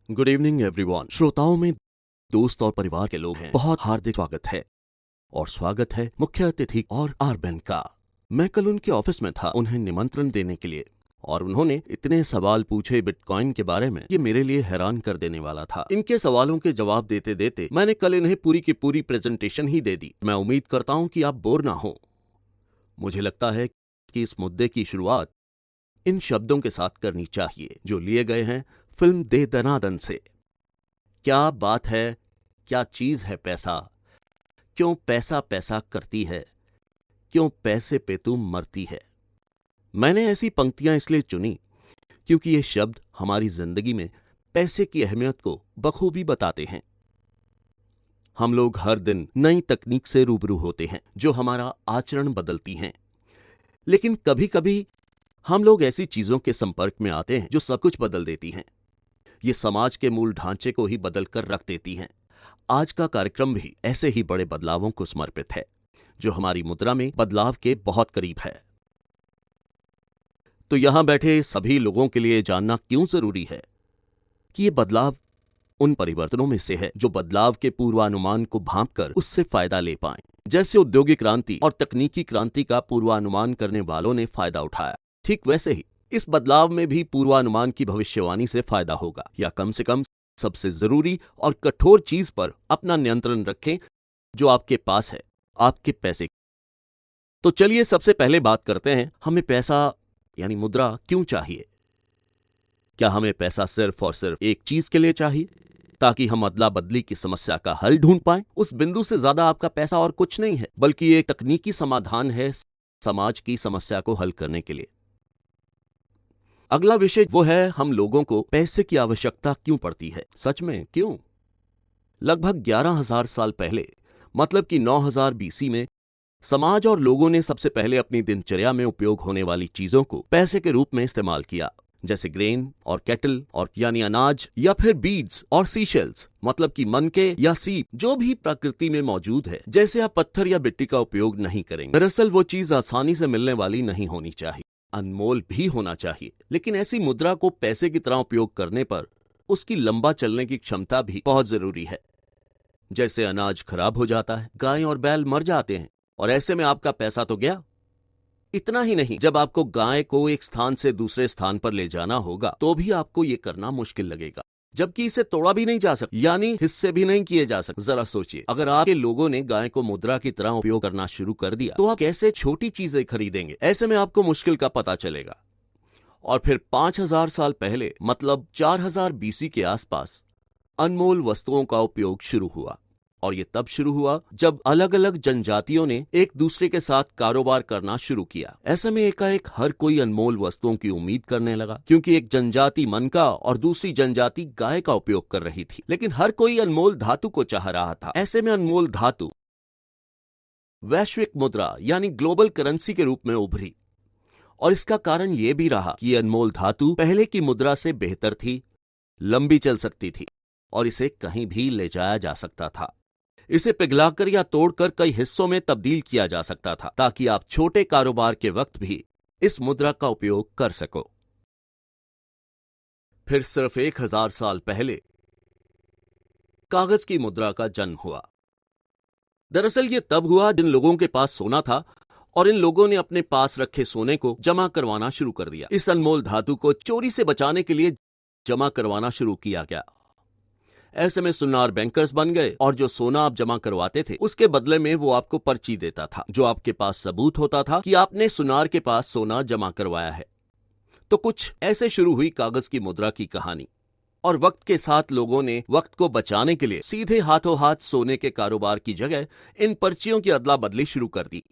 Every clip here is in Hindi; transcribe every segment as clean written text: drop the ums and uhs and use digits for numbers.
Good evening everyone. श्रोताओं में दोस्त और परिवार के लोग हैं, बहुत हार्दिक स्वागत है। और स्वागत है मुख्य अतिथि और आरबेन का। मैं कल उनके ऑफिस में था उन्हें निमंत्रण देने के लिए, और उन्होंने इतने सवाल पूछे बिटकॉइन के बारे में, ये मेरे लिए हैरान कर देने वाला था। इनके सवालों के जवाब देते देते मैंने कल इन्हें पूरी की पूरी प्रेजेंटेशन ही दे दी। मैं उम्मीद करता हूं कि आप बोर ना हो। मुझे लगता है कि इस मुद्दे की शुरुआत इन शब्दों के साथ करनी चाहिए जो लिए गए हैं फिल्म दे दनादन से। क्या बात है, क्या चीज है पैसा, क्यों पैसा पैसा करती है, क्यों पैसे पे तू मरती है। मैंने ऐसी पंक्तियां इसलिए चुनी क्योंकि ये शब्द हमारी जिंदगी में पैसे की अहमियत को बखूबी बताते हैं। हम लोग हर दिन नई तकनीक से रूबरू होते हैं जो हमारा आचरण बदलती हैं, लेकिन कभी कभी हम लोग ऐसी चीजों के संपर्क में आते हैं जो सब कुछ बदल देती हैं। ये समाज के मूल ढांचे को ही बदल कर रख देती हैं। आज का कार्यक्रम भी ऐसे ही बड़े बदलावों को समर्पित है जो हमारी मुद्रा में बदलाव के बहुत करीब है। तो यहां बैठे सभी लोगों के लिए जानना क्यों जरूरी है कि ये बदलाव उन परिवर्तनों में से है जो बदलाव के पूर्वानुमान को भांपकर उससे फायदा ले पाएं। जैसे औद्योगिक क्रांति और तकनीकी क्रांति का पूर्वानुमान करने वालों ने फायदा उठाया, ठीक वैसे ही इस बदलाव में भी पूर्वानुमान की भविष्यवाणी से फायदा होगा, या कम से कम सबसे जरूरी और कठोर चीज पर अपना नियंत्रण रखें जो आपके पास है, आपके पैसे। तो चलिए सबसे पहले बात करते हैं, हमें पैसा यानी मुद्रा क्यों चाहिए। क्या हमें पैसा सिर्फ और सिर्फ एक चीज के लिए चाहिए ताकि हम अदला बदली की समस्या का हल ढूंढ पाएं? उस बिंदु से ज्यादा आपका पैसा और कुछ नहीं है, बल्कि एक तकनीकी समाधान है समाज की समस्या को हल करने के लिए। अगला विषय वो है, हम लोगों को पैसे की आवश्यकता क्यों पड़ती है। सच में क्यों? लगभग 11,000 साल पहले, मतलब कि 9000 बीसी में, समाज और लोगों ने सबसे पहले अपनी दिनचर्या में उपयोग होने वाली चीजों को पैसे के रूप में इस्तेमाल किया, जैसे ग्रेन और कैटल और यानी अनाज, या फिर बीड्स और सीशेल्स, मतलब कि मनके या सीप, जो भी प्रकृति में मौजूद है। जैसे आप पत्थर या मिट्टी का उपयोग नहीं करेंगे। दरअसल वो चीज आसानी से मिलने वाली नहीं होनी चाहिए, अनमोल भी होना चाहिए। लेकिन ऐसी मुद्रा को पैसे की तरह उपयोग करने पर उसकी लंबा चलने की क्षमता भी बहुत जरूरी है। जैसे अनाज खराब हो जाता है, गाय और बैल मर जाते हैं, और ऐसे में आपका पैसा तो गया। इतना ही नहीं, जब आपको गाय को एक स्थान से दूसरे स्थान पर ले जाना होगा तो भी आपको ये करना मुश्किल लगेगा, जबकि इसे तोड़ा भी नहीं जा सकता, यानी हिस्से भी नहीं किए जा सकते। जरा सोचिए, अगर आपके लोगों ने गाय को मुद्रा की तरह उपयोग करना शुरू कर दिया तो आप कैसे छोटी चीजें खरीदेंगे? ऐसे में आपको मुश्किल का पता चलेगा। और फिर 5000 साल पहले, मतलब 4000 बीसी के आसपास, अनमोल वस्तुओं का उपयोग शुरू हुआ। और ये तब शुरू हुआ जब अलग अलग जनजातियों ने एक दूसरे के साथ कारोबार करना शुरू किया। ऐसे में एकाएक हर कोई अनमोल वस्तुओं की उम्मीद करने लगा, क्योंकि एक जनजाति मन का और दूसरी जनजाति गाय का उपयोग कर रही थी। लेकिन हर कोई अनमोल धातु को चाह रहा था। ऐसे में अनमोल धातु वैश्विक मुद्रा यानी ग्लोबल करेंसी के रूप में उभरी। और इसका कारण यह भी रहा कि अनमोल धातु पहले की मुद्रा से बेहतर थी, लंबी चल सकती थी, और इसे कहीं भी ले जाया जा सकता था। इसे पिघलाकर या तोड़कर कई हिस्सों में तब्दील किया जा सकता था, ताकि आप छोटे कारोबार के वक्त भी इस मुद्रा का उपयोग कर सको। फिर सिर्फ 1000 साल पहले कागज की मुद्रा का जन्म हुआ। दरअसल ये तब हुआ जिन लोगों के पास सोना था, और इन लोगों ने अपने पास रखे सोने को जमा करवाना शुरू कर दिया। इस अनमोल धातु को चोरी से बचाने के लिए जमा करवाना शुरू किया गया। ऐसे में सुनार बैंकर्स बन गए, और जो सोना आप जमा करवाते थे उसके बदले में वो आपको पर्ची देता था, जो आपके पास सबूत होता था कि आपने सुनार के पास सोना जमा करवाया है। तो कुछ ऐसे शुरू हुई कागज की मुद्रा की कहानी। और वक्त के साथ लोगों ने वक्त को बचाने के लिए सीधे हाथों हाथ सोने के कारोबार की जगह इन पर्चियों की अदला बदली शुरू कर दी।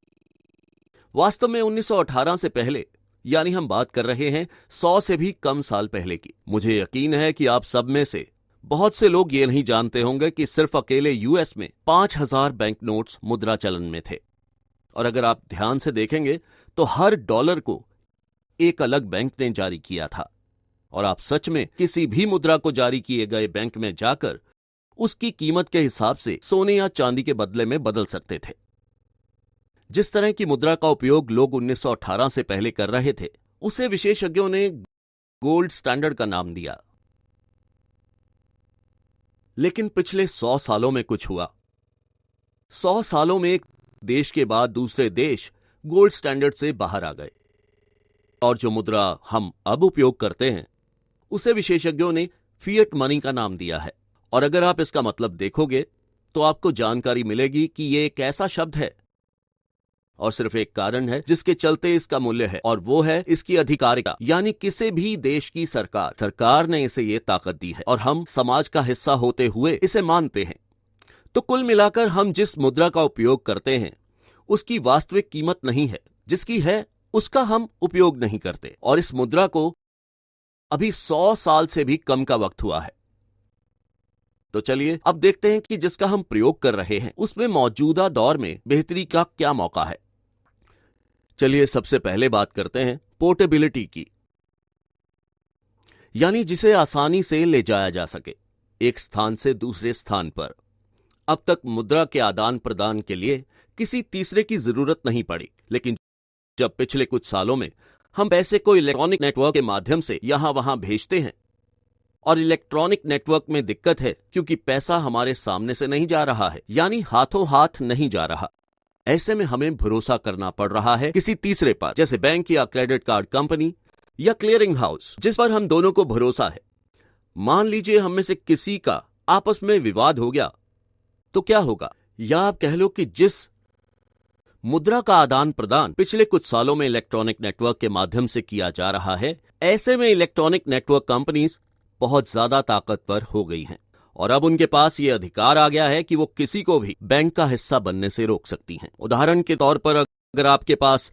वास्तव में 1918 से पहले, यानी हम बात कर रहे हैं 100 से भी कम साल पहले की। मुझे यकीन है कि आप सब में से बहुत से लोग ये नहीं जानते होंगे कि सिर्फ अकेले यूएस में 5000 बैंक नोट्स मुद्रा चलन में थे। और अगर आप ध्यान से देखेंगे तो हर डॉलर को एक अलग बैंक ने जारी किया था, और आप सच में किसी भी मुद्रा को जारी किए गए बैंक में जाकर उसकी कीमत के हिसाब से सोने या चांदी के बदले में बदल सकते थे। जिस तरह की मुद्रा का उपयोग लोग 1918 से पहले कर रहे थे, उसे विशेषज्ञों ने गोल्ड स्टैंडर्ड का नाम दिया। लेकिन पिछले 100 सालों में कुछ हुआ। 100 सालों में एक देश के बाद दूसरे देश गोल्ड स्टैंडर्ड से बाहर आ गए और जो मुद्रा हम अब उपयोग करते हैं उसे विशेषज्ञों ने फिएट मनी का नाम दिया है। और अगर आप इसका मतलब देखोगे तो आपको जानकारी मिलेगी कि यह एक ऐसा शब्द है और सिर्फ एक कारण है जिसके चलते इसका मूल्य है, और वो है इसकी अधिकारिता, यानी किसी भी देश की सरकार ने इसे ये ताकत दी है और हम समाज का हिस्सा होते हुए इसे मानते हैं। तो कुल मिलाकर हम जिस मुद्रा का उपयोग करते हैं उसकी वास्तविक कीमत नहीं है, जिसकी है उसका हम उपयोग नहीं करते। और इस मुद्रा को अभी 100 साल से भी कम का वक्त हुआ है। तो चलिए अब देखते हैं कि जिसका हम प्रयोग कर रहे हैं उसमें मौजूदा दौर में बेहतरी का क्या मौका है। चलिए सबसे पहले बात करते हैं पोर्टेबिलिटी की, यानी जिसे आसानी से ले जाया जा सके एक स्थान से दूसरे स्थान पर। अब तक मुद्रा के आदान प्रदान के लिए किसी तीसरे की जरूरत नहीं पड़ी, लेकिन जब पिछले कुछ सालों में हम पैसे को इलेक्ट्रॉनिक नेटवर्क के माध्यम से यहां वहां भेजते हैं, और इलेक्ट्रॉनिक नेटवर्क में दिक्कत है क्योंकि पैसा हमारे सामने से नहीं जा रहा है, यानी हाथों हाथ नहीं जा रहा। ऐसे में हमें भरोसा करना पड़ रहा है किसी तीसरे पर, जैसे बैंक या क्रेडिट कार्ड कंपनी या क्लियरिंग हाउस, जिस पर हम दोनों को भरोसा है। मान लीजिए हम में से किसी का आपस में विवाद हो गया तो क्या होगा? या आप कह लो कि जिस मुद्रा का आदान प्रदान पिछले कुछ सालों में इलेक्ट्रॉनिक नेटवर्क के माध्यम से किया जा रहा है, ऐसे में इलेक्ट्रॉनिक नेटवर्क कंपनीज बहुत ज्यादा ताकतवर हो गई हैं और अब उनके पास ये अधिकार आ गया है कि वो किसी को भी बैंक का हिस्सा बनने से रोक सकती हैं। उदाहरण के तौर पर अगर आपके पास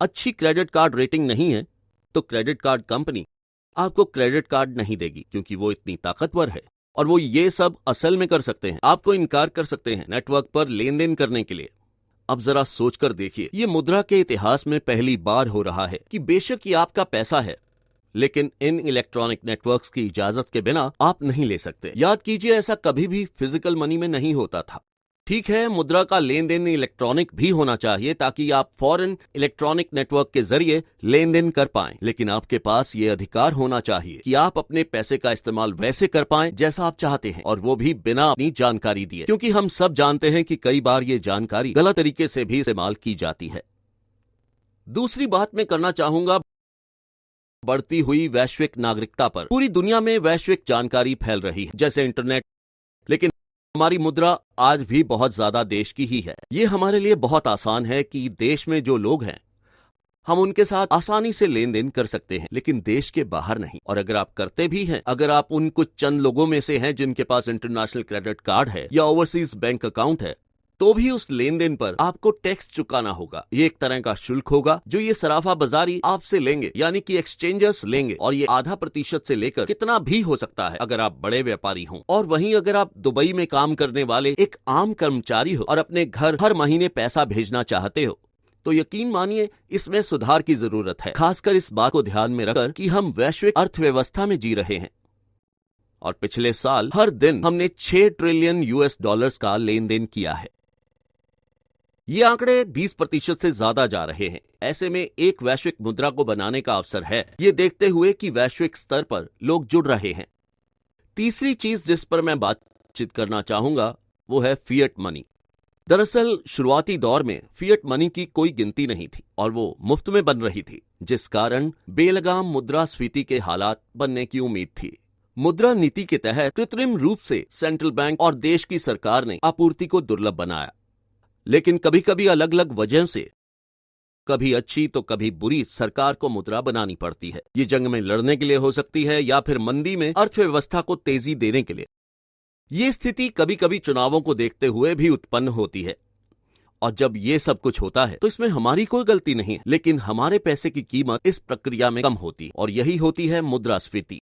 अच्छी क्रेडिट कार्ड रेटिंग नहीं है तो क्रेडिट कार्ड कंपनी आपको क्रेडिट कार्ड नहीं देगी, क्योंकि वो इतनी ताकतवर है और वो ये सब असल में कर सकते हैं। आपको इनकार कर सकते हैं नेटवर्क पर लेन देन करने के लिए। अब जरा सोचकर देखिए, ये मुद्रा के इतिहास में पहली बार हो रहा है कि बेशक ये आपका पैसा है, लेकिन इन इलेक्ट्रॉनिक नेटवर्क्स की इजाजत के बिना आप नहीं ले सकते। याद कीजिए, ऐसा कभी भी फिजिकल मनी में नहीं होता था। ठीक है, मुद्रा का लेन देन इलेक्ट्रॉनिक भी होना चाहिए ताकि आप फौरन इलेक्ट्रॉनिक नेटवर्क के जरिए लेन देन कर पाएं, लेकिन आपके पास ये अधिकार होना चाहिए कि आप अपने पैसे का इस्तेमाल वैसे कर पाएं जैसा आप चाहते हैं, और वो भी बिना अपनी जानकारी दिए, क्योंकि हम सब जानते हैं कि कई बार ये जानकारी गलत तरीके से भी इस्तेमाल की जाती है। दूसरी बात मैं करना चाहूंगा बढ़ती हुई वैश्विक नागरिकता पर। पूरी दुनिया में वैश्विक जानकारी फैल रही है, जैसे इंटरनेट, लेकिन हमारी मुद्रा आज भी बहुत ज्यादा देश की ही है। ये हमारे लिए बहुत आसान है कि देश में जो लोग हैं हम उनके साथ आसानी से लेन देन कर सकते हैं, लेकिन देश के बाहर नहीं। और अगर आप करते भी हैं, अगर आप उन कुछ चंद लोगों में से हैं जिनके पास इंटरनेशनल क्रेडिट कार्ड है या ओवरसीज बैंक अकाउंट है, तो भी उस लेन देन पर आपको टैक्स चुकाना होगा। ये एक तरह का शुल्क होगा जो ये सराफा बाजारी आपसे लेंगे, यानी कि एक्सचेंजर्स लेंगे, और ये 0.5% से लेकर कितना भी हो सकता है अगर आप बड़े व्यापारी हों। और वहीं अगर आप दुबई में काम करने वाले एक आम कर्मचारी हो और अपने घर हर महीने पैसा भेजना चाहते हो, तो यकीन मानिए इसमें सुधार की जरूरत है, खासकर इस बात को ध्यान में रखकर कि हम वैश्विक अर्थव्यवस्था में जी रहे हैं और पिछले साल हर दिन हमने 6 ट्रिलियन US का लेन देन किया है। ये आंकड़े 20% से ज्यादा जा रहे हैं। ऐसे में एक वैश्विक मुद्रा को बनाने का अवसर है, ये देखते हुए कि वैश्विक स्तर पर लोग जुड़ रहे हैं। तीसरी चीज जिस पर मैं बातचीत करना चाहूंगा वो है फिएट मनी। दरअसल शुरुआती दौर में फिएट मनी की कोई गिनती नहीं थी और वो मुफ्त में बन रही थी, जिस कारण बेलगाम मुद्रास्फीति के हालात बनने की उम्मीद थी। मुद्रा नीति के तहत कृत्रिम रूप से सेंट्रल बैंक और देश की सरकार ने आपूर्ति को दुर्लभ बनाया, लेकिन कभी कभी अलग अलग वजह से, कभी अच्छी तो कभी बुरी, सरकार को मुद्रा बनानी पड़ती है। ये जंग में लड़ने के लिए हो सकती है या फिर मंदी में अर्थव्यवस्था को तेजी देने के लिए। ये स्थिति कभी कभी चुनावों को देखते हुए भी उत्पन्न होती है, और जब ये सब कुछ होता है तो इसमें हमारी कोई गलती नहीं है, लेकिन हमारे पैसे की कीमत इस प्रक्रिया में कम होती है और यही होती है मुद्रास्फीति।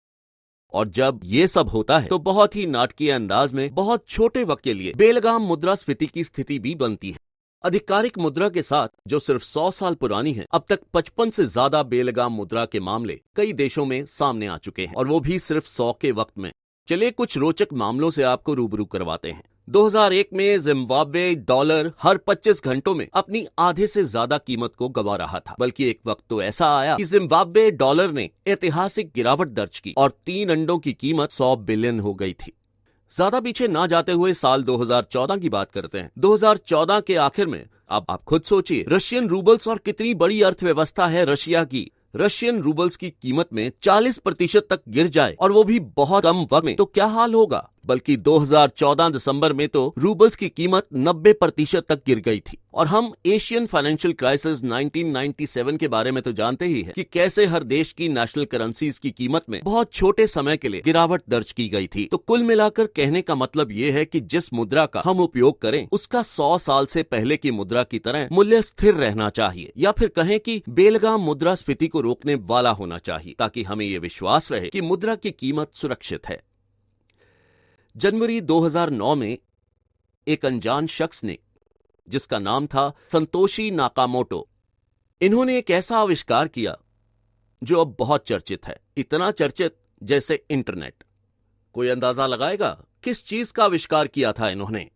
और जब ये सब होता है तो बहुत ही नाटकीय अंदाज में बहुत छोटे वक्त के लिए बेलगाम मुद्रास्फीति की स्थिति भी बनती है। आधिकारिक मुद्रा के साथ जो सिर्फ 100 साल पुरानी है, अब तक 55 से ज्यादा बेलगाम मुद्रा के मामले कई देशों में सामने आ चुके हैं, और वो भी सिर्फ 100 के वक्त में। चलिए कुछ रोचक मामलों से आपको रूबरू करवाते हैं। 2001 में जिम्बाब्वे डॉलर हर 25 घंटों में अपनी आधे से ज्यादा कीमत को गंवा रहा था, बल्कि एक वक्त तो ऐसा आया कि जिम्बाब्वे डॉलर ने ऐतिहासिक गिरावट दर्ज की और 3 अंडों की कीमत 100 बिलियन हो गई थी। ज्यादा पीछे ना जाते हुए साल 2014 की बात करते हैं। 2014 के आखिर में अब आप खुद सोचिए, रशियन रूबल्स और कितनी बड़ी अर्थव्यवस्था है रशिया की। रशियन रूबल्स की कीमत में 40% तक गिर जाए और वो भी बहुत कम वक्त में, तो क्या हाल होगा। बल्कि 2014 दिसंबर में तो रूबल्स की कीमत 90% तक गिर गई थी। और हम एशियन फाइनेंशियल क्राइसिस 1997 के बारे में तो जानते ही हैं कि कैसे हर देश की नेशनल करेंसीज की कीमत में बहुत छोटे समय के लिए गिरावट दर्ज की गई थी। तो कुल मिलाकर कहने का मतलब ये है कि जिस मुद्रा का हम उपयोग करें उसका 100 साल से पहले की मुद्रा की तरह मूल्य स्थिर रहना चाहिए, या फिर कहें कि बेलगाम मुद्रास्फीति को रोकने वाला होना चाहिए, ताकि हमें ये विश्वास रहे कि मुद्रा की कीमत सुरक्षित है। जनवरी 2009 में एक अनजान शख्स ने, जिसका नाम था संतोशी नाकामोटो, इन्होंने एक ऐसा आविष्कार किया जो अब बहुत चर्चित है, इतना चर्चित जैसे इंटरनेट। कोई अंदाजा लगाएगा किस चीज का आविष्कार किया था इन्होंने?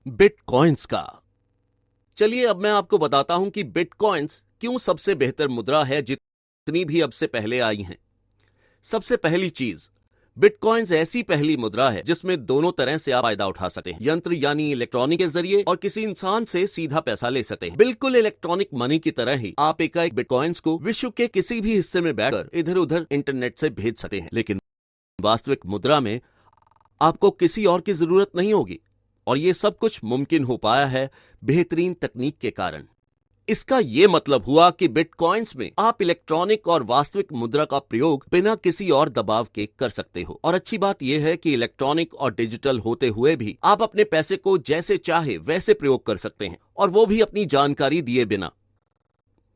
बिटकॉइंस का। चलिए अब मैं आपको बताता हूं कि बिटकॉइंस क्यों सबसे बेहतर मुद्रा है जितनी भी अब से पहले आई हैं। सबसे पहली चीज, बिटकॉइंस ऐसी पहली मुद्रा है जिसमें दोनों तरह से आप फायदा उठा सकते हैं। यंत्र यानी इलेक्ट्रॉनिक के जरिए और किसी इंसान से सीधा पैसा ले सकते हैं। बिल्कुल इलेक्ट्रॉनिक मनी की तरह ही आप एक बिटकॉइंस को विश्व के किसी भी हिस्से में बैठकर इधर उधर इंटरनेट से भेज सकते हैं। लेकिन वास्तविक मुद्रा में आपको किसी और की जरूरत नहीं होगी, और ये सब कुछ मुमकिन हो पाया है बेहतरीन तकनीक के कारण। इसका ये मतलब हुआ कि बिटकॉइंस में आप इलेक्ट्रॉनिक और वास्तविक मुद्रा का प्रयोग बिना किसी और दबाव के कर सकते हो। और अच्छी बात यह है कि इलेक्ट्रॉनिक और डिजिटल होते हुए भी आप अपने पैसे को जैसे चाहे वैसे प्रयोग कर सकते हैं, और वो भी अपनी जानकारी दिए बिना।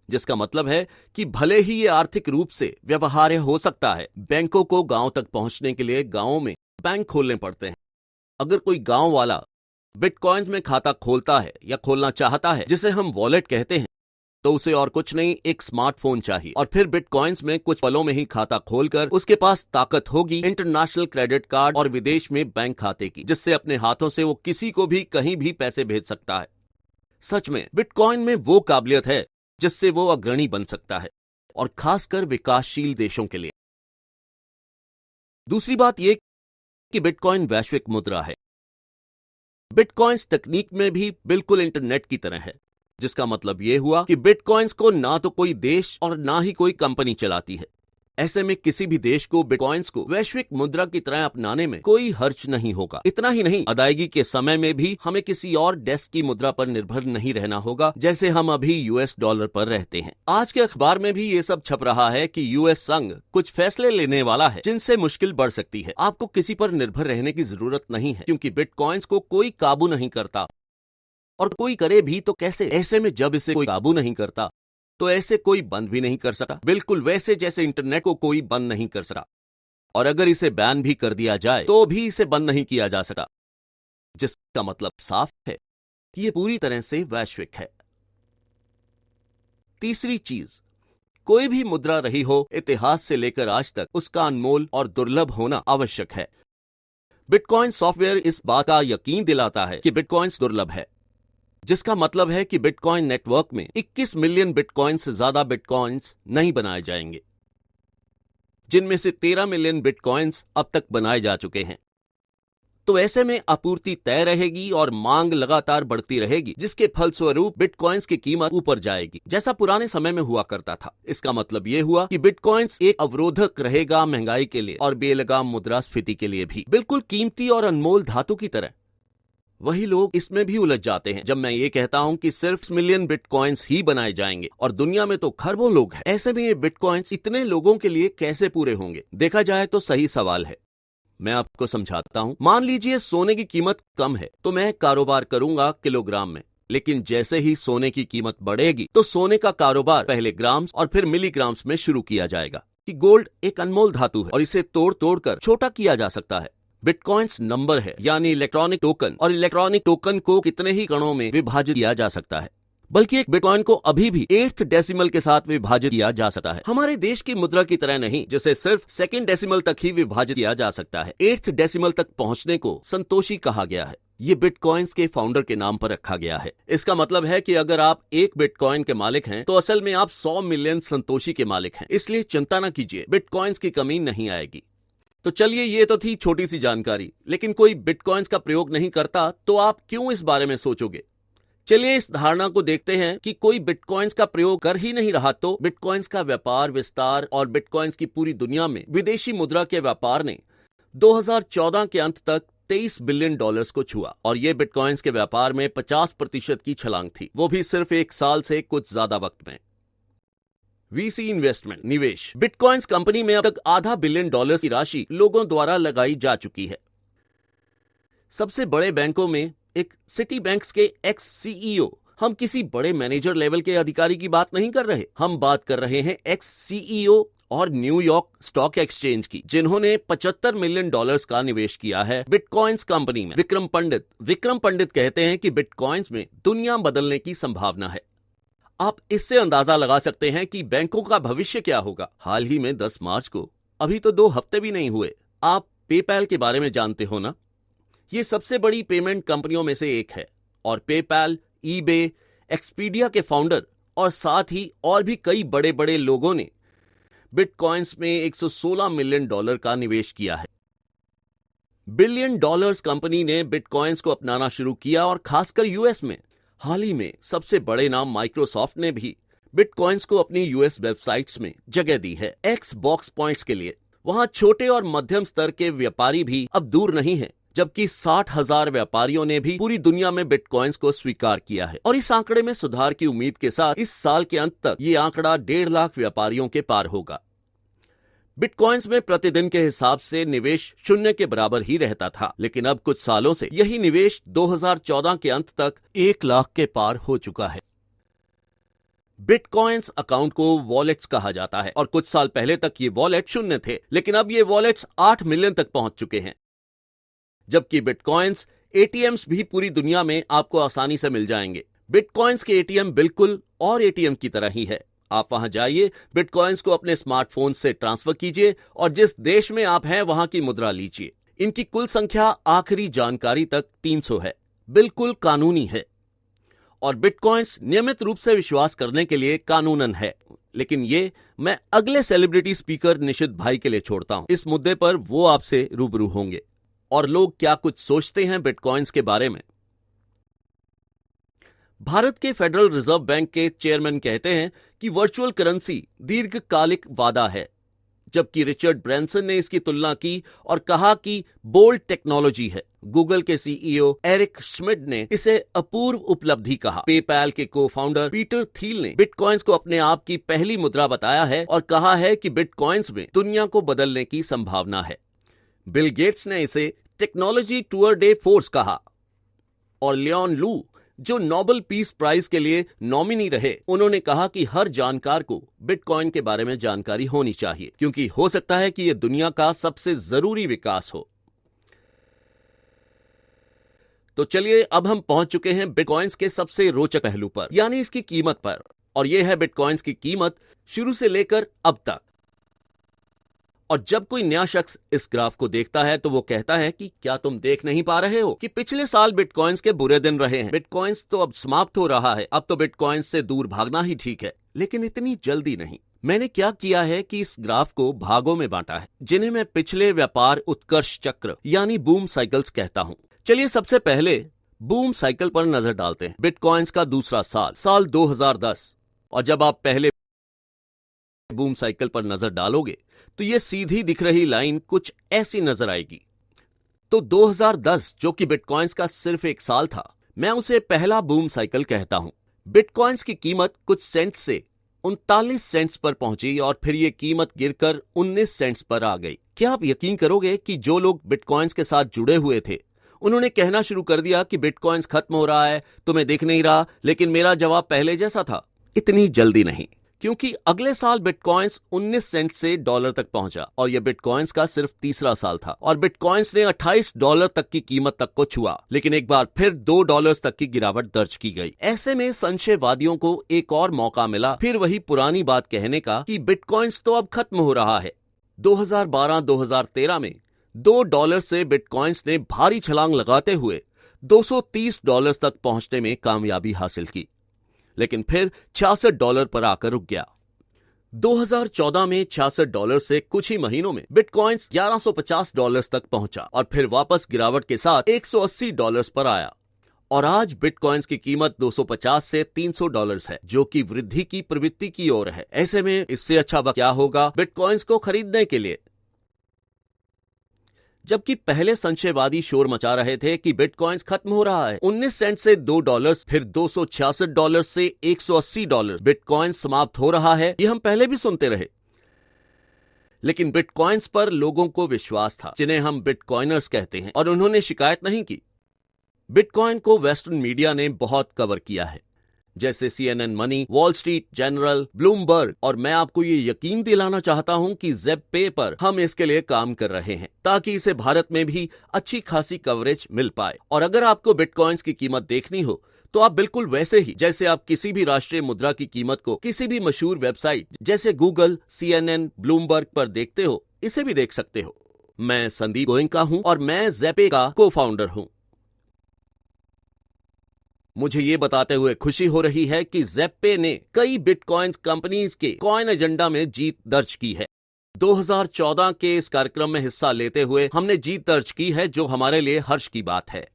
जिसका मतलब है कि भले ही ये आर्थिक रूप से व्यवहार्य हो सकता है, बैंकों को गांव तक पहुंचने के लिए गांवों में बैंक खोलने पड़ते हैं। अगर कोई गांव वाला बिटकॉइंस में खाता खोलता है या खोलना चाहता है, जिसे हम वॉलेट कहते हैं, तो उसे और कुछ नहीं, एक स्मार्टफोन चाहिए। और फिर बिटकॉइंस में कुछ पलों में ही खाता खोलकर उसके पास ताकत होगी इंटरनेशनल क्रेडिट कार्ड और विदेश में बैंक खाते की, जिससे अपने हाथों से वो किसी को भी कहीं भी पैसे भेज सकता है। सच में बिटकॉइन में वो काबिलियत है जिससे वो अग्रणी बन सकता है, और खासकर विकासशील देशों के लिए। दूसरी बात यह कि बिटकॉइन वैश्विक मुद्रा है। बिटकॉइंस तकनीक में भी बिल्कुल इंटरनेट की तरह है, जिसका मतलब यह हुआ कि बिटकॉइंस को ना तो कोई देश और ना ही कोई कंपनी चलाती है। ऐसे में किसी भी देश को बिटकॉइंस को वैश्विक मुद्रा की तरह अपनाने में कोई हर्ज नहीं होगा। इतना ही नहीं, अदायगी के समय में भी हमें किसी और देश की मुद्रा पर निर्भर नहीं रहना होगा, जैसे हम अभी यूएस डॉलर पर रहते हैं। आज के अखबार में भी ये सब छप रहा है कि यूएस संघ कुछ फैसले लेने वाला है जिनसे मुश्किल बढ़ सकती है। आपको किसी पर निर्भर रहने की जरूरत नहीं है, क्योंकि बिटकॉइंस को कोई काबू नहीं करता, और कोई करे भी तो कैसे। ऐसे में जब इसे कोई काबू नहीं करता, तो ऐसे कोई बंद भी नहीं कर सकता, बिल्कुल वैसे जैसे इंटरनेट को कोई बंद नहीं कर सकता। और अगर इसे बैन भी कर दिया जाए तो भी इसे बंद नहीं किया जा सकता, जिसका मतलब साफ है कि यह पूरी तरह से वैश्विक है। तीसरी चीज, कोई भी मुद्रा रही हो, इतिहास से लेकर आज तक उसका अनमोल और दुर्लभ होना आवश्यक है। बिटकॉइन सॉफ्टवेयर इस बात का यकीन दिलाता है कि बिटकॉइंस दुर्लभ है, जिसका मतलब है कि बिटकॉइन नेटवर्क में 21 मिलियन बिटकॉइन से ज्यादा बिटकॉइंस नहीं बनाए जाएंगे, जिनमें से 13 मिलियन बिटकॉइंस अब तक बनाए जा चुके हैं। तो ऐसे में आपूर्ति तय रहेगी और मांग लगातार बढ़ती रहेगी, जिसके फलस्वरूप बिटकॉइंस की कीमत ऊपर जाएगी, जैसा पुराने समय में हुआ करता था। इसका मतलब यह हुआ कि बिटकॉइंस एक अवरोधक रहेगा महंगाई के लिए और बेलगाम मुद्रास्फीति के लिए भी, बिल्कुल कीमती और अनमोल धातु की तरह। वही लोग इसमें भी उलझ जाते हैं जब मैं ये कहता हूं कि सिर्फ मिलियन बिटकॉइंस ही बनाए जाएंगे, और दुनिया में तो खरबों लोग हैं। ऐसे में ये बिटकॉइंस इतने लोगों के लिए कैसे पूरे होंगे? देखा जाए तो सही सवाल है। मैं आपको समझाता हूं। मान लीजिए सोने की कीमत कम है, तो मैं कारोबार करूंगा किलोग्राम में। लेकिन जैसे ही सोने की कीमत बढ़ेगी तो सोने का कारोबार पहले ग्राम्स और फिर मिलीग्राम्स में शुरू किया जाएगा। कि गोल्ड एक अनमोल धातु है और इसे तोड़ तोड़ कर छोटा किया जा सकता है। बिटकॉइंस नंबर है, यानी इलेक्ट्रॉनिक टोकन, और इलेक्ट्रॉनिक टोकन को कितने ही कणों में विभाजित किया जा सकता है। बल्कि एक बिटकॉइन को अभी भी 8th डेसिमल के साथ विभाजित किया जा सकता है। हमारे देश की मुद्रा की तरह नहीं, जिसे सिर्फ 2nd डेसिमल तक ही विभाजित किया जा सकता है। 8th डेसिमल तक पहुंचने को संतोषी कहा गया है। ये बिटकॉइंस के फाउंडर के नाम पर रखा गया है। इसका मतलब है कि अगर आप एक बिटकॉइन के मालिक हैं, तो असल में आप 100 मिलियन संतोषी के मालिक हैं। इसलिए चिंता न कीजिए, बिटकॉइंस की कमी नहीं आएगी। तो चलिए, ये तो थी छोटी सी जानकारी, लेकिन कोई बिटकॉइंस का प्रयोग नहीं करता तो आप क्यों इस बारे में सोचोगे? चलिए इस धारणा को देखते हैं कि कोई बिटकॉइंस का प्रयोग कर ही नहीं रहा तो बिटकॉइंस का व्यापार विस्तार और बिटकॉइंस की पूरी दुनिया में विदेशी मुद्रा के व्यापार ने 2014 के अंत तक $23 बिलियन को छुआ और ये बिटकॉइंस के व्यापार में 50% की छलांग थी, वो भी सिर्फ एक साल से कुछ ज्यादा वक्त में। वीसी इन्वेस्टमेंट निवेश। बिटकॉइंस कंपनी में अब तक $500 बिलियन की राशि लोगों द्वारा लगाई जा चुकी है। सबसे बड़े बैंकों में एक सिटी बैंक्स के एक्स सीईओ, हम किसी बड़े मैनेजर लेवल के अधिकारी की बात नहीं कर रहे, हम बात कर रहे हैं एक्स सीईओ और न्यूयॉर्क स्टॉक एक्सचेंज की, जिन्होंने $75 मिलियन का निवेश किया है बिटकॉइंस कंपनी में। विक्रम पंडित कहते हैं कि बिटकॉइंस में दुनिया बदलने की संभावना है। आप इससे अंदाजा लगा सकते हैं कि बैंकों का भविष्य क्या होगा। हाल ही में 10 मार्च को, अभी तो 2 हफ्ते भी नहीं हुए, आप पेपैल के बारे में जानते हो ना? ये सबसे बड़ी पेमेंट कंपनियों में से एक है और पेपैल, ईबे, एक्सपीडिया के फाउंडर और साथ ही और भी कई बड़े बड़े लोगों ने बिटकॉइंस में $116 मिलियन का निवेश किया है। बिलियन डॉलर्स कंपनी ने बिटकॉइंस को अपनाना शुरू किया और खासकर यूएस में। हाल ही में सबसे बड़े नाम माइक्रोसॉफ्ट ने भी बिटकॉइंस को अपनी यूएस वेबसाइट्स में जगह दी है एक्सबॉक्स पॉइंट्स के लिए। वहां छोटे और मध्यम स्तर के व्यापारी भी अब दूर नहीं हैं, जबकि 60,000 व्यापारियों ने भी पूरी दुनिया में बिटकॉइंस को स्वीकार किया है और इस आंकड़े में सुधार की उम्मीद के साथ इस साल के अंत तक ये आंकड़ा 1.5 लाख व्यापारियों के पार होगा। बिटकॉइंस में प्रतिदिन के हिसाब से निवेश 0 के बराबर ही रहता था, लेकिन अब कुछ सालों से यही निवेश 2014 के अंत तक 1 लाख के पार हो चुका है। बिटकॉइंस अकाउंट को वॉलेट्स कहा जाता है और कुछ साल पहले तक ये वॉलेट 0 थे, लेकिन अब ये वॉलेट्स 8 मिलियन तक पहुंच चुके हैं। जबकि बिटकॉइंस एटीएम्स भी पूरी दुनिया में आपको आसानी से मिल जाएंगे। बिटकॉइंस के एटीएम बिल्कुल और एटीएम की तरह ही है। आप वहां जाइए, बिटकॉइंस को अपने स्मार्टफोन से ट्रांसफर कीजिए और जिस देश में आप हैं वहां की मुद्रा लीजिए। इनकी कुल संख्या आखिरी जानकारी तक 300 है, बिल्कुल कानूनी है और बिटकॉइंस नियमित रूप से विश्वास करने के लिए कानूनन है। लेकिन ये मैं अगले सेलिब्रिटी स्पीकर निशित भाई के लिए छोड़ता हूं। इस मुद्दे पर वो आपसे रूबरू होंगे और लोग क्या कुछ सोचते हैं बिटकॉइंस के बारे में। भारत के फेडरल रिजर्व बैंक के चेयरमैन कहते हैं कि वर्चुअल करेंसी दीर्घकालिक वादा है, जबकि रिचर्ड ब्रैंसन ने इसकी तुलना की और कहा कि बोल्ड टेक्नोलॉजी है। गूगल के सीईओ एरिक श्मिड ने इसे अपूर्व उपलब्धि कहा। पेपैल के को फाउंडर पीटर थील ने बिटकॉइंस को अपने आप की पहली मुद्रा बताया है और कहा है कि बिटकॉइंस में दुनिया को बदलने की संभावना है। बिल गेट्स ने इसे टेक्नोलॉजी टूर डे फोर्स कहा और लियोन लू, जो नोबेल पीस प्राइज के लिए नॉमिनी रहे, उन्होंने कहा कि हर जानकार को बिटकॉइन के बारे में जानकारी होनी चाहिए, क्योंकि हो सकता है कि यह दुनिया का सबसे जरूरी विकास हो। तो चलिए, अब हम पहुंच चुके हैं बिटकॉइंस के सबसे रोचक पहलू पर, यानी इसकी कीमत पर। और यह है बिटकॉइंस की कीमत शुरू से लेकर अब तक। और जब कोई नया शख्स इस ग्राफ को देखता है तो वो कहता है कि क्या तुम देख नहीं पा रहे हो कि पिछले साल बिटकॉइंस के बुरे दिन रहे हैं। बिटकॉइंस तो अब समाप्त हो रहा है, अब तो बिटकॉइंस से दूर भागना ही ठीक है। लेकिन इतनी जल्दी नहीं। मैंने क्या किया है कि इस ग्राफ को भागों में बांटा है, जिन्हें मैं पिछले व्यापार उत्कर्ष चक्र यानी बूम साइकिल्स कहता हूं। चलिए सबसे पहले बूम साइकिल पर नजर डालते हैं। बिटकॉइंस का दूसरा साल 2010। और जब आप पहले बूम साइकिल पर नजर डालोगे तो ये सीधी दिख रही लाइन कुछ ऐसी नजर आएगी। तो 2010, जो कि बिटकॉइंस का सिर्फ एक साल था, मैं उसे पहला बूम साइकिल कहता हूं। बिटकॉइंस की कीमत कुछ सेंट से 39 सेंट्स पर पहुंची और फिर यह कीमत गिरकर 19 सेंट्स पर आ गई। क्या आप यकीन करोगे कि जो लोग बिटकॉइंस के साथ जुड़े हुए थे, उन्होंने कहना शुरू कर दिया कि बिटकॉइंस खत्म हो रहा है, तो मैं दिख नहीं रहा। लेकिन मेरा जवाब पहले जैसा था, इतनी जल्दी नहीं, क्योंकि अगले साल बिटकॉइंस 19 सेंट से डॉलर तक पहुंचा और यह बिटकॉइंस का सिर्फ तीसरा साल था और बिटकॉइंस ने $28 तक की कीमत तक को छुआ। लेकिन एक बार फिर $2 तक की गिरावट दर्ज की गई। ऐसे में संशयवादियों को एक और मौका मिला फिर वही पुरानी बात कहने का कि बिटकॉइंस तो अब खत्म हो रहा है। 2012-2013 में $2 से बिटकॉइंस ने भारी छलांग लगाते हुए $230 तक पहुंचने में कामयाबी हासिल की, लेकिन फिर $66 पर आकर रुक गया। 2014 में $66 से कुछ ही महीनों में बिटकॉइंस $1150 तक पहुंचा और फिर वापस गिरावट के साथ $180 पर आया और आज बिटकॉइंस की कीमत $250 से $300 है, जो कि वृद्धि की प्रवृत्ति की ओर है। ऐसे में इससे अच्छा वक्त क्या होगा बिटकॉइंस को खरीदने के लिए? जबकि पहले संशयवादी शोर मचा रहे थे कि बिटकॉइंस खत्म हो रहा है, 19 सेंट से $2, फिर $266 से $180 बिटकॉइन समाप्त हो रहा है, ये हम पहले भी सुनते रहे। लेकिन बिटकॉइंस पर लोगों को विश्वास था, जिन्हें हम बिटकॉइनर्स कहते हैं, और उन्होंने शिकायत नहीं की। बिटकॉइन को वेस्टर्न मीडिया ने बहुत कवर किया है, जैसे CNN money, wall street journal, Bloomberg, और मैं आपको ये यकीन दिलाना चाहता हूं कि ज़ेप-पे पर हम इसके लिए काम कर रहे हैं ताकि इसे भारत में भी अच्छी खासी कवरेज मिल पाए। और अगर आपको बिटकॉइंस की कीमत देखनी हो तो आप बिल्कुल वैसे ही जैसे आप किसी भी राष्ट्रीय मुद्रा की कीमत को किसी भी मशहूर वेबसाइट जैसे गूगल, CNN, ब्लूमबर्ग पर देखते हो, इसे भी देख सकते हो। मैं संदीप गोयनका हूं और मैं ज़ेप-पे का को-फाउंडर हूं। मुझे ये बताते हुए खुशी हो रही है कि ज़ेप-पे ने कई बिटकॉइन कंपनीज के कॉइन एजेंडा में जीत दर्ज की है। 2014 के इस कार्यक्रम में हिस्सा लेते हुए हमने जीत दर्ज की है, जो हमारे लिए हर्ष की बात है।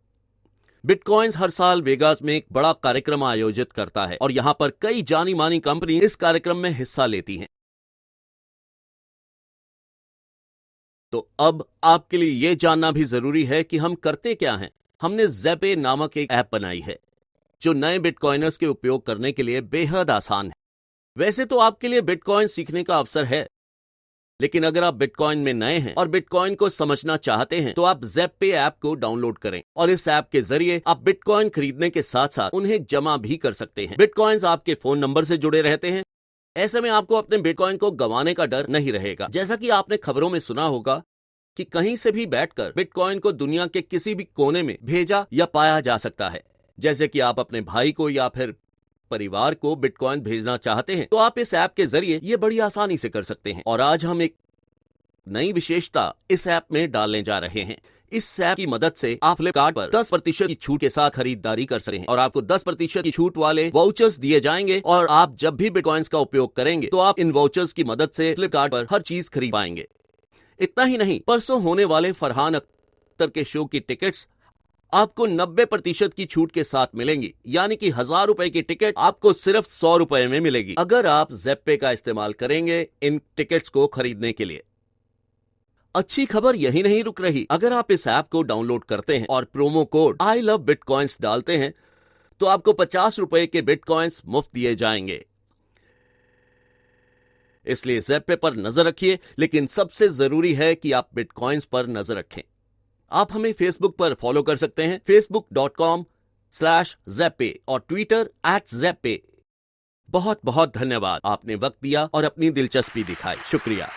बिटकॉइंस हर साल वेगास में एक बड़ा कार्यक्रम आयोजित करता है और यहां पर कई जानी मानी कंपनी इस कार्यक्रम में हिस्सा लेती हैं। तो अब आपके लिए यह जानना भी जरूरी है कि हम करते क्या हैं। हमने ज़ेप-पे नामक एक ऐप बनाई है जो नए बिटकॉइनर्स के उपयोग करने के लिए बेहद आसान है। वैसे तो आपके लिए बिटकॉइन सीखने का अवसर है, लेकिन अगर आप बिटकॉइन में नए हैं और बिटकॉइन को समझना चाहते हैं तो आप ज़ेप-पे ऐप को डाउनलोड करें और इस ऐप के जरिए आप बिटकॉइन खरीदने के साथ साथ उन्हें जमा भी कर सकते हैं। बिटकॉइंस आपके फोन नंबर से जुड़े रहते हैं। ऐसे में आपको अपने बिटकॉइन को गंवाने का डर नहीं रहेगा। जैसा कि आपने खबरों में सुना होगा कि कहीं से भी बैठकर बिटकॉइन को दुनिया के किसी भी कोने में भेजा या पाया जा सकता है। जैसे कि आप अपने भाई को या फिर परिवार को बिटकॉइन भेजना चाहते हैं तो आप इस ऐप के जरिए ये बड़ी आसानी से कर सकते हैं। और आज हम एक नई विशेषता इस ऐप में डालने जा रहे हैं। इस ऐप की मदद से आप फ्लिपकार्ट पर 10% की छूट के साथ खरीदारी कर सकते हैं और आपको 10% की छूट वाले वाउचर्स दिए जाएंगे और आप जब भी बिटकॉइंस का उपयोग करेंगे तो आप इन वाउचर्स की मदद से फ्लिपकार्ट पर हर चीज खरीद पाएंगे। इतना ही नहीं, परसों होने वाले फरहान अख्तर के शो की टिकट्स आपको 90% की छूट के साथ मिलेंगी, यानी कि 1000 रुपए की टिकट आपको सिर्फ 100 रुपए में मिलेगी अगर आप ज़ेप-पे का इस्तेमाल करेंगे इन टिकट्स को खरीदने के लिए। अच्छी खबर यही नहीं रुक रही। अगर आप इस ऐप को डाउनलोड करते हैं और promo code I love bitcoins डालते हैं तो आपको 50 रुपए के बिटकॉइंस मुफ्त दिए जाएंगे। इसलिए ज़ेप-पे पर नजर रखिए, लेकिन सबसे जरूरी है कि आप बिटकॉइंस पर नजर रखें। आप हमें फेसबुक पर फॉलो कर सकते हैं, facebook.com/ज़ेप-पे और ट्विटर @ज़ेप-पे। बहुत बहुत धन्यवाद, आपने वक्त दिया और अपनी दिलचस्पी दिखाई। शुक्रिया।